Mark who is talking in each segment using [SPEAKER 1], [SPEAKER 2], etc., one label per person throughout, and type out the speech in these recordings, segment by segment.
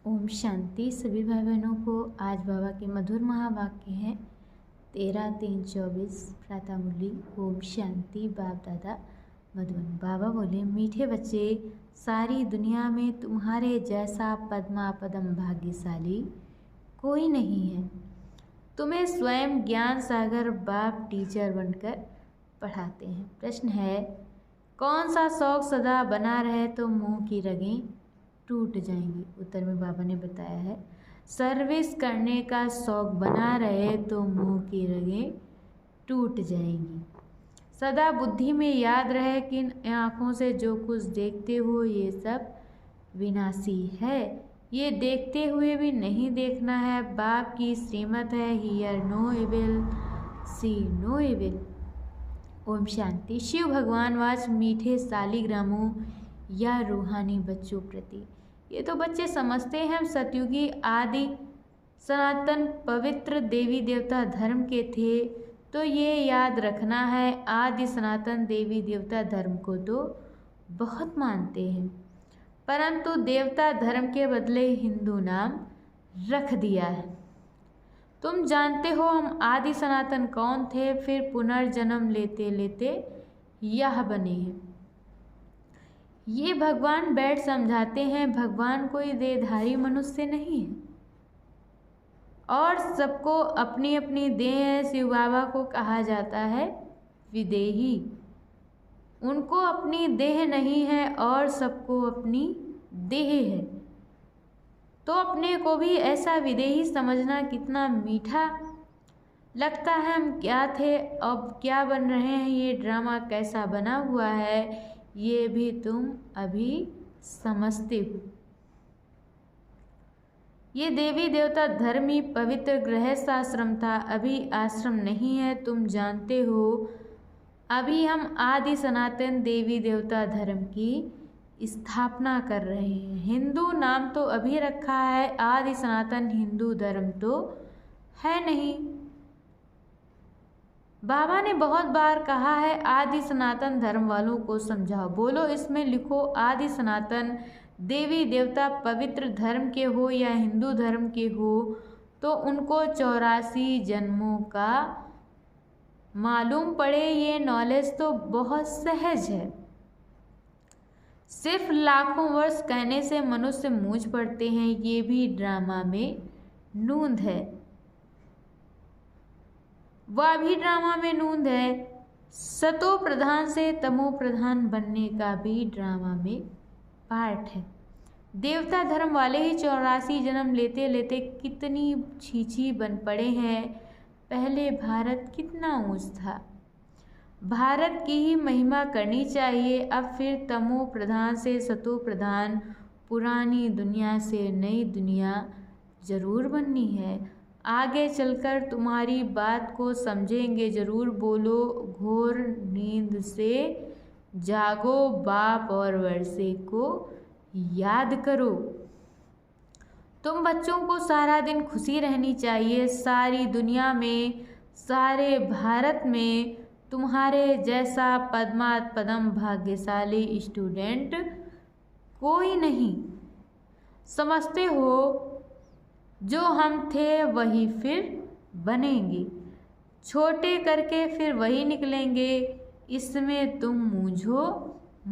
[SPEAKER 1] ओम शांति। सभी भाई बहनों को आज बाबा के मधुर महावाक्य हैं 13-3-24 प्रातः मुरली। ओम शांति। बाप दादा मधुबन। बाबा बोले, मीठे बच्चे, सारी दुनिया में तुम्हारे जैसा पद्मा पदम भाग्यशाली कोई नहीं है। तुम्हें स्वयं ज्ञान सागर बाप टीचर बनकर पढ़ाते हैं। प्रश्न है, कौन सा शौक सदा बना रहे तो मुंह की रगें टूट जाएंगी। उत्तर में बाबा ने बताया है, सर्विस करने का शौक बना रहे तो मुंह की रगें टूट जाएंगी। सदा बुद्धि में याद रहे कि इन आँखों से जो कुछ देखते हो ये सब विनाशी है। ये देखते हुए भी नहीं देखना है। बाप की श्रीमत है, hear no evil, see no evil. ओम शांति। शिव भगवान वाच मीठे सालिग्रामों या रूहानी बच्चों प्रति। ये तो बच्चे समझते हैं हम सतयुगी आदि सनातन पवित्र देवी देवता धर्म के थे, तो ये याद रखना है आदि सनातन देवी देवता धर्म को तो बहुत मानते हैं, परंतु देवता धर्म के बदले हिंदू नाम रख दिया है। तुम जानते हो हम आदि सनातन कौन थे, फिर पुनर्जन्म लेते लेते यह बने हैं। ये भगवान बैठ समझाते हैं, भगवान कोई देहधारी मनुष्य नहीं है और सबको अपनी अपनी देह है। शिव बाबा को कहा जाता है विदेही। उनको अपनी देह नहीं है और सबको अपनी देह है, तो अपने को भी ऐसा विदेही समझना कितना मीठा लगता है। हम क्या थे अब क्या बन रहे हैं, ये ड्रामा कैसा बना हुआ है, ये भी तुम अभी समझते हो। ये देवी देवता धर्म ही पवित्र गृहस्थाश्रम था, अभी आश्रम नहीं है। तुम जानते हो अभी हम आदि सनातन देवी देवता धर्म की स्थापना कर रहे हैं। हिंदू नाम तो अभी रखा है, आदि सनातन हिंदू धर्म तो है नहीं। बाबा ने बहुत बार कहा है आदि सनातन धर्म वालों को समझाओ। बोलो इसमें लिखो, आदि सनातन देवी देवता पवित्र धर्म के हो या हिंदू धर्म के हो, तो उनको 84 जन्मों का मालूम पड़े। ये नॉलेज तो बहुत सहज है। सिर्फ लाखों वर्ष कहने से मनुष्य मूंझ पड़ते हैं, ये भी ड्रामा में नूंद है। वह भी ड्रामा में नूंद है। सतो प्रधान से तमो प्रधान बनने का भी ड्रामा में पार्ट है। देवता धर्म वाले ही 84 जन्म लेते लेते कितनी छीछी बन पड़े हैं। पहले भारत कितना ऊंच था। भारत की ही महिमा करनी चाहिए। अब फिर तमो प्रधान से सतो प्रधान, पुरानी दुनिया से नई दुनिया जरूर बननी है। आगे चलकर तुम्हारी बात को समझेंगे जरूर। बोलो घोर नींद से जागो, बाप और वर्षे को याद करो। तुम बच्चों को सारा दिन खुशी रहनी चाहिए। सारी दुनिया में, सारे भारत में तुम्हारे जैसा पद्मा पदम भाग्यशाली स्टूडेंट कोई नहीं। समझते हो जो हम थे वही फिर बनेंगे, छोटे करके फिर वही निकलेंगे। इसमें तुम मूंझो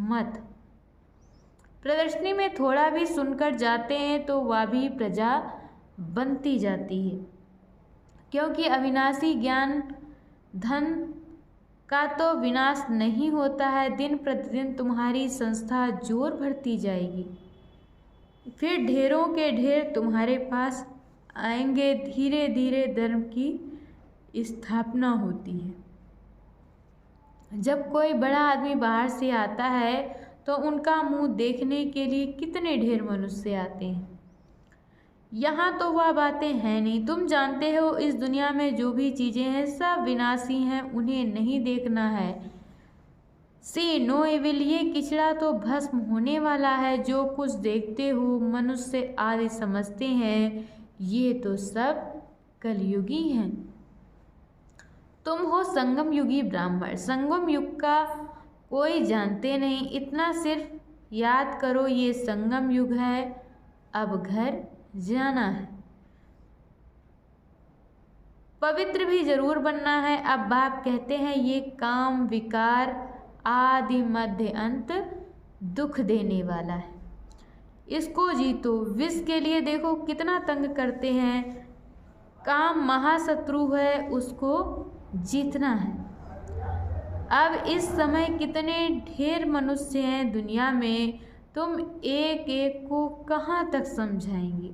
[SPEAKER 1] मत। प्रदर्शनी में थोड़ा भी सुनकर जाते हैं तो वह भी प्रजा बनती जाती है, क्योंकि अविनाशी ज्ञान धन का तो विनाश नहीं होता है। दिन प्रतिदिन तुम्हारी संस्था जोर भरती जाएगी, फिर ढेरों के ढेर तुम्हारे पास आएंगे। धीरे धीरे धर्म की स्थापना होती है। जब कोई बड़ा आदमी बाहर से आता है तो उनका मुंह देखने के लिए कितने ढेर मनुष्य आते हैं। यहाँ तो वह बातें हैं नहीं। तुम जानते हो इस दुनिया में जो भी चीज़ें हैं सब विनाशी हैं, उन्हें नहीं देखना है। सी नो इविल। ये किचड़ा तो भस्म होने वाला है। जो कुछ देखते हो मनुष्य आदि समझते हैं, ये तो सब कलयुगी हैं। तुम हो संगम युगी ब्राह्मण। संगम युग का कोई जानते नहीं, इतना सिर्फ याद करो ये संगम युग है। अब घर जाना है, पवित्र भी जरूर बनना है। अब बाप कहते हैं ये काम विकार आदि मध्य अंत दुख देने वाला है, इसको जीतो। विष के लिए देखो कितना तंग करते हैं, काम महाशत्रु है, उसको जीतना है। अब इस समय कितने ढेर मनुष्य हैं दुनिया में, तुम एक एक को कहाँ तक समझाएंगे।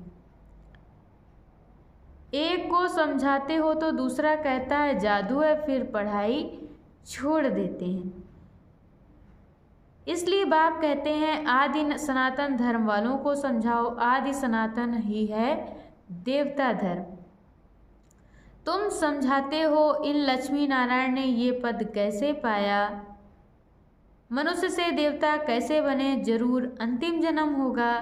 [SPEAKER 1] एक को समझाते हो तो दूसरा कहता है जादू है, फिर पढ़ाई छोड़ देते हैं। इसलिए बाप कहते हैं आदि सनातन धर्म वालों को समझाओ, आदि सनातन ही है देवता धर्म। तुम समझाते हो इन लक्ष्मी नारायण ने ये पद कैसे पाया, मनुष्य से देवता कैसे बने, जरूर अंतिम जन्म होगा,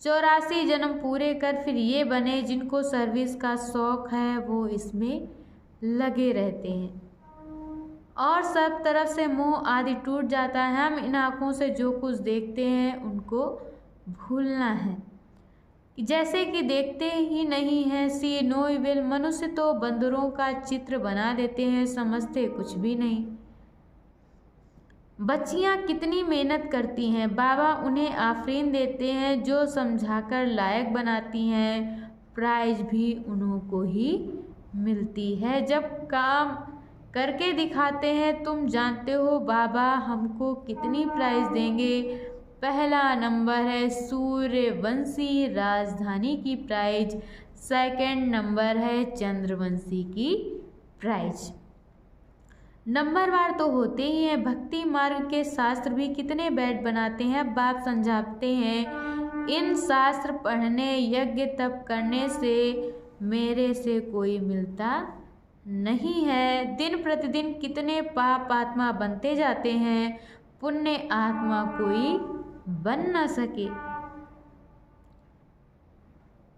[SPEAKER 1] 84 जन्म पूरे कर फिर ये बने। जिनको सर्विस का शौक है वो इसमें लगे रहते हैं और सब तरफ से मोह आदि टूट जाता है। हम इन आँखों से जो कुछ देखते हैं उनको भूलना है, जैसे कि देखते ही नहीं हैं। सी नो इविल, मनुष्य तो बंदरों का चित्र बना देते हैं, समझते कुछ भी नहीं। बच्चियां कितनी मेहनत करती हैं, बाबा उन्हें आफरीन देते हैं, जो समझाकर लायक बनाती हैं, प्राइज भी उन्हों को ही मिलती है। जब काम करके दिखाते हैं, तुम जानते हो बाबा हमको कितनी प्राइज देंगे। पहला नंबर है सूर्यवंशी राजधानी की प्राइज, सेकंड नंबर है चंद्रवंशी की प्राइज। नंबरवार तो होते ही हैं। भक्ति मार्ग के शास्त्र भी कितने बैठ बनाते हैं। अब बाप समझाते हैं इन शास्त्र पढ़ने यज्ञ तप करने से मेरे से कोई मिलता नहीं है। दिन प्रतिदिन कितने पाप आत्मा बनते जाते हैं, पुण्य आत्मा कोई बन न सके।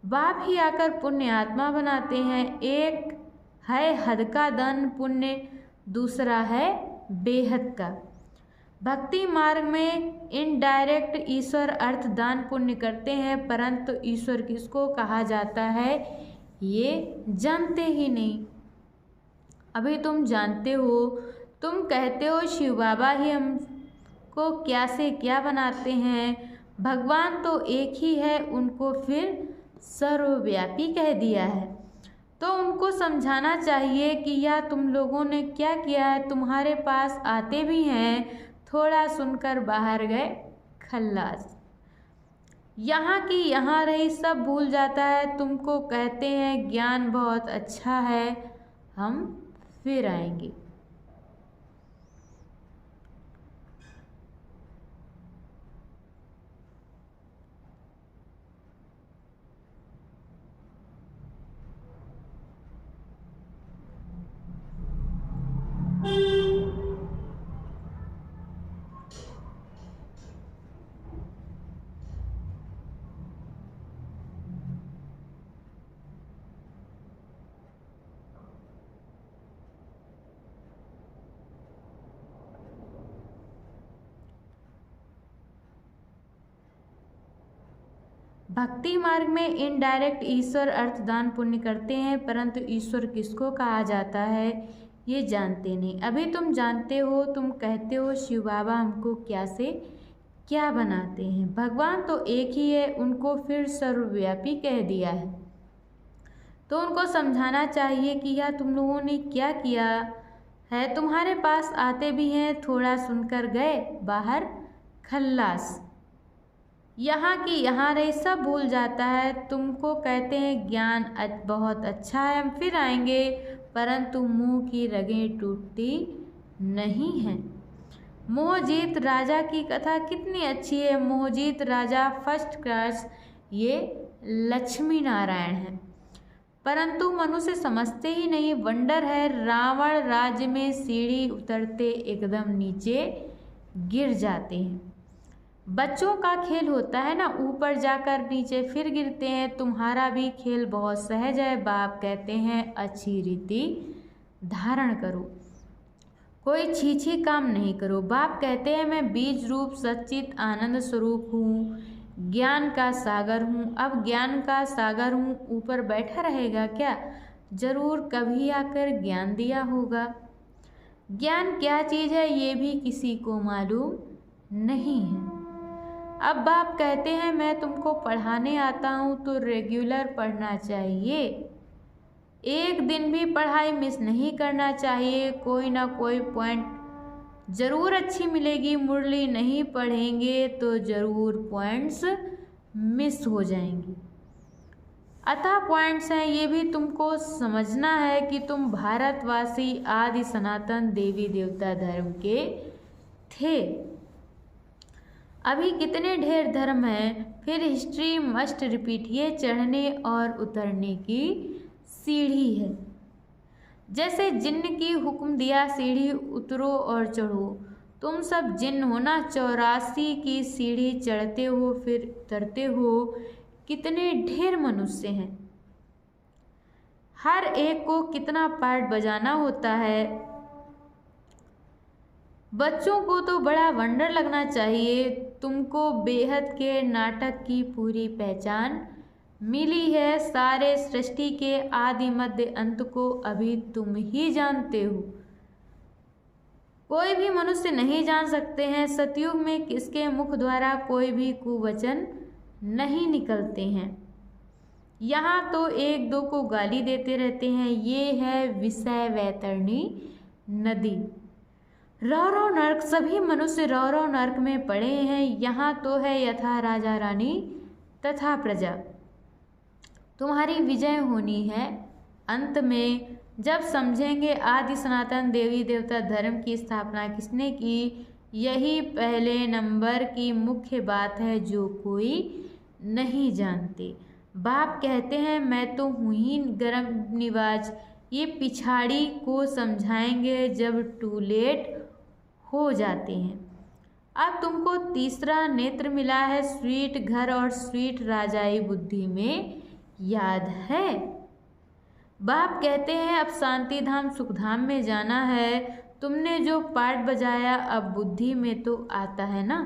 [SPEAKER 1] बाप ही आकर पुण्य आत्मा बनाते हैं। एक है हद का दान पुण्य, दूसरा है बेहद का। भक्ति मार्ग में इनडायरेक्ट ईश्वर अर्थ दान पुण्य करते हैं, परंतु ईश्वर किसको कहा जाता है ये जानते ही नहीं। अभी तुम जानते हो, तुम कहते हो शिव बाबा ही हमको क्या से क्या बनाते हैं, भगवान तो एक ही है, उनको फिर सर्वव्यापी कह दिया है। तो उनको समझाना चाहिए कि या तुम लोगों ने क्या किया है, तुम्हारे पास आते भी हैं, थोड़ा सुनकर बाहर गए खल्लास। यहाँ की यहाँ रही सब भूल जाता है। तुमको कहते हैं ज्ञान बहुत अच्छा है, हम फिर आएंगे। भक्ति मार्ग में इनडायरेक्ट ईश्वर अर्थ दान पुण्य करते हैं, परंतु ईश्वर किसको कहा जाता है ये जानते नहीं। अभी तुम जानते हो, तुम कहते हो शिव बाबा हमको क्या से क्या बनाते हैं, भगवान तो एक ही है, उनको फिर सर्वव्यापी कह दिया है। तो उनको समझाना चाहिए कि या तुम लोगों ने क्या किया है, तुम्हारे पास आते भी हैं, थोड़ा सुनकर गए बाहर खल्लास। यहाँ की यहाँ रही सब भूल जाता है। तुमको कहते हैं ज्ञान बहुत अच्छा है, हम फिर आएंगे, परंतु मुंह की रगें टूटती नहीं हैं। मोहजीत राजा की कथा कितनी अच्छी है। मोहजीत राजा फर्स्ट क्लास ये लक्ष्मी नारायण है, परंतु मनुष्य समझते ही नहीं। वंडर है, रावण राज्य में सीढ़ी उतरते एकदम नीचे गिर जाते हैं। बच्चों का खेल होता है ना, ऊपर जाकर नीचे फिर गिरते हैं। तुम्हारा भी खेल बहुत सहज है। बाप कहते हैं अच्छी रीति धारण करो, कोई छीछी काम नहीं करो। बाप कहते हैं मैं बीज रूप सच्चित आनंद स्वरूप हूँ, ज्ञान का सागर हूँ। अब ज्ञान का सागर हूँ, ऊपर बैठा रहेगा क्या? जरूर कभी आकर ज्ञान दिया होगा। ज्ञान क्या चीज़ है ये भी किसी को मालूम नहीं है। अब बाप कहते हैं मैं तुमको पढ़ाने आता हूँ तो रेगुलर पढ़ना चाहिए, एक दिन भी पढ़ाई मिस नहीं करना चाहिए। कोई ना कोई पॉइंट ज़रूर अच्छी मिलेगी। मुरली नहीं पढ़ेंगे तो ज़रूर पॉइंट्स मिस हो जाएंगी। अतः पॉइंट्स हैं ये भी तुमको समझना है कि तुम भारतवासी आदि सनातन देवी देवता धर्म के थे। अभी कितने ढेर धर्म हैं, फिर हिस्ट्री मस्ट रिपीट। ये चढ़ने और उतरने की सीढ़ी है। जैसे जिन्न की हुक्म दिया सीढ़ी उतरो और चढ़ो। तुम सब जिन्न हो ना, 84 की सीढ़ी चढ़ते हो फिर उतरते हो। कितने ढेर मनुष्य हैं, हर एक को कितना पार्ट बजाना होता है। बच्चों को तो बड़ा वंडर लगना चाहिए। तुमको बेहद के नाटक की पूरी पहचान मिली है। सारे सृष्टि के आदि मध्य अंत को अभी तुम ही जानते हो, कोई भी मनुष्य नहीं जान सकते हैं। सतयुग में किसके मुख द्वारा कोई भी कुवचन नहीं निकलते हैं। यहाँ तो एक दो को गाली देते रहते हैं। ये है विषय वैतरणी नदी। रौरव नर्क, सभी मनुष्य रौरव नर्क में पड़े हैं। यहाँ तो है यथा राजा रानी तथा प्रजा। तुम्हारी विजय होनी है अंत में, जब समझेंगे आदि सनातन देवी देवता धर्म की स्थापना किसने की। यही पहले नंबर की मुख्य बात है जो कोई नहीं जानते। बाप कहते हैं मैं तो हूँ ही गर्म निवाज। ये पिछाड़ी को समझाएंगे जब टू लेट हो जाते हैं। अब तुमको तीसरा नेत्र मिला है, स्वीट घर और स्वीट राजाई बुद्धि में याद है। बाप कहते हैं अब शांति धाम सुख धाम में जाना है। तुमने जो पार्ट बजाया अब बुद्धि में तो आता है ना।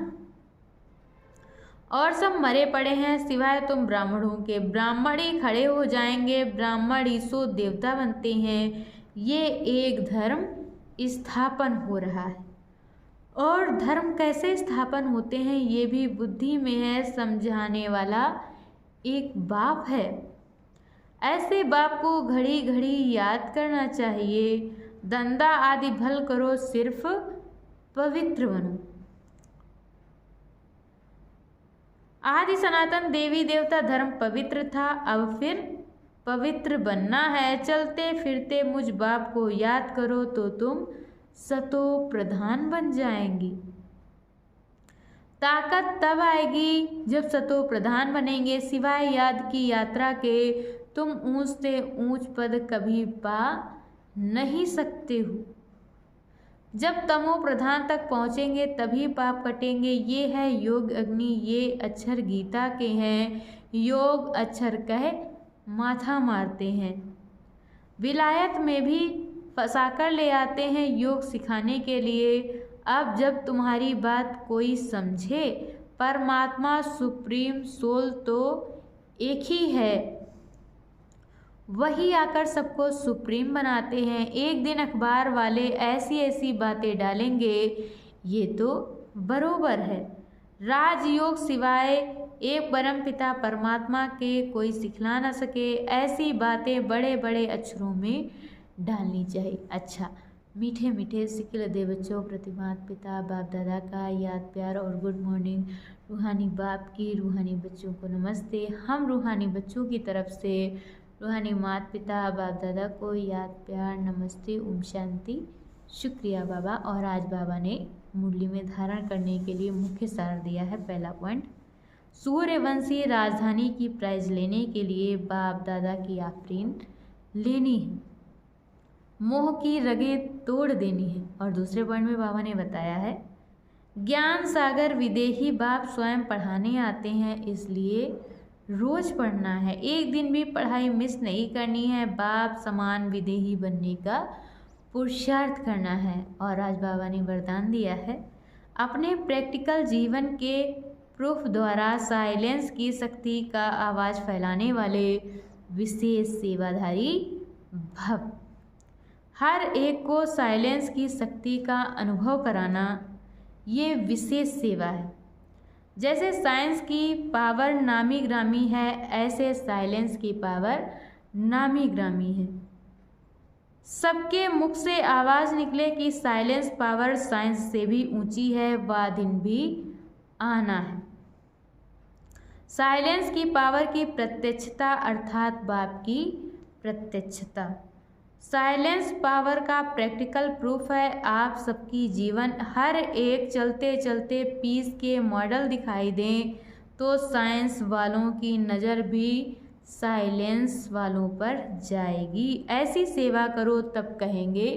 [SPEAKER 1] और सब मरे पड़े हैं सिवाय तुम ब्राह्मणों के। ब्राह्मण ही खड़े हो जाएंगे, ब्राह्मण ही सो देवता बनते हैं। ये एक धर्म स्थापन हो रहा है। और धर्म कैसे स्थापन होते हैं ये भी बुद्धि में है। समझाने वाला एक बाप है। ऐसे बाप को घड़ी घड़ी याद करना चाहिए। धंधा आदि भल करो, सिर्फ पवित्र बनो। आदि सनातन देवी देवता धर्म पवित्र था, अब फिर पवित्र बनना है। चलते फिरते मुझ बाप को याद करो तो तुम सतो प्रधान बन जाएंगी। ताकत तब आएगी जब सतो प्रधान बनेंगे। सिवाय याद की यात्रा के तुम ऊंच से ऊंच पद कभी पा नहीं सकते हो। जब तमो प्रधान तक पहुँचेंगे तभी पाप कटेंगे। ये है योग अग्नि, ये अक्षर गीता के हैं। योग अक्षर कह माथा मारते हैं। विलायत में भी फंसाकर ले आते हैं योग सिखाने के लिए। अब जब तुम्हारी बात कोई समझे, परमात्मा सुप्रीम सोल तो एक ही है, वही आकर सबको सुप्रीम बनाते हैं। एक दिन अखबार वाले ऐसी ऐसी बातें डालेंगे, ये तो बरोबर है। राजयोग सिवाय एक परम पिता परमात्मा के कोई सिखला न सके, ऐसी बातें बड़े बड़े अक्षरों में डालनी चाहिए। अच्छा, मीठे मीठे सिखल दे बच्चों प्रति माता पिता बाप दादा का याद प्यार और गुड मॉर्निंग। रूहानी बाप की रूहानी बच्चों को नमस्ते। हम रूहानी बच्चों की तरफ से रूहानी माता पिता बाप दादा को याद प्यार नमस्ते, ओम शांति, शुक्रिया बाबा। और आज बाबा ने मुरली में धारण करने के लिए मुख्य सार दिया है। पहला पॉइंट, सूर्यवंशी राजधानी की प्राइज लेने के लिए बाप दादा की आफरीन लेनी है, मोह की रगें तोड़ देनी है। और दूसरे पॉइंट में बाबा ने बताया है ज्ञान सागर विदेही बाप स्वयं पढ़ाने आते हैं, इसलिए रोज पढ़ना है, एक दिन भी पढ़ाई मिस नहीं करनी है। बाप समान विदेही बनने का पुरुषार्थ करना है। और आज बाबा ने वरदान दिया है अपने प्रैक्टिकल जीवन के प्रूफ द्वारा साइलेंस की शक्ति का आवाज़ फैलाने वाले विशेष सेवाधारी भव। हर एक को साइलेंस की शक्ति का अनुभव कराना ये विशेष सेवा है। जैसे साइंस की पावर नामी ग्रामी है, ऐसे साइलेंस की पावर नामी ग्रामी है। सबके मुख से आवाज़ निकले कि साइलेंस पावर साइंस से भी ऊंची है, वह दिन भी आना है। साइलेंस की पावर की प्रत्यक्षता अर्थात बाप की प्रत्यक्षता साइलेंस पावर का प्रैक्टिकल प्रूफ है। आप सबकी जीवन हर एक चलते चलते पीस के मॉडल दिखाई दें तो साइंस वालों की नज़र भी साइलेंस वालों पर जाएगी। ऐसी सेवा करो तब कहेंगे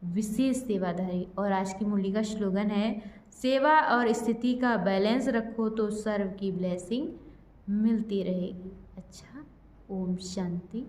[SPEAKER 1] विशेष सेवाधारी। और आज की मुरली का स्लोगन है, सेवा और स्थिति का बैलेंस रखो तो सर्व की ब्लेसिंग मिलती रहेगी। अच्छा, ओम शांति।